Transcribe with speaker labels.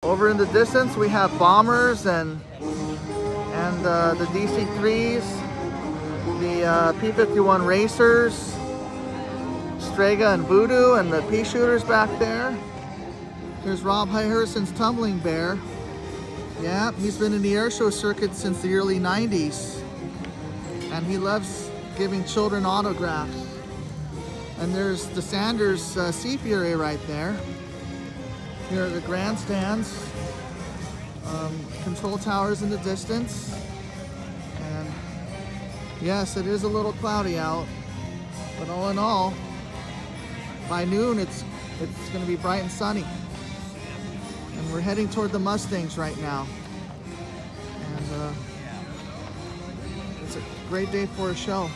Speaker 1: Over in the distance, we have bombers and the DC-3s, the P-51 racers, Strega and Voodoo, and the pea shooters back there. Here's Rob Harrison's tumbling bear. Yeah, he's been in the airshow circuit since the early 90s, and he loves giving children autographs. And there's the Sanders Sea Fury right there. Here are the grandstands, control towers in the distance, and yes, it is a little cloudy out, but all in all, by noon it's going to be bright and sunny. And we're heading toward the Mustangs right now, and it's a great day for a show.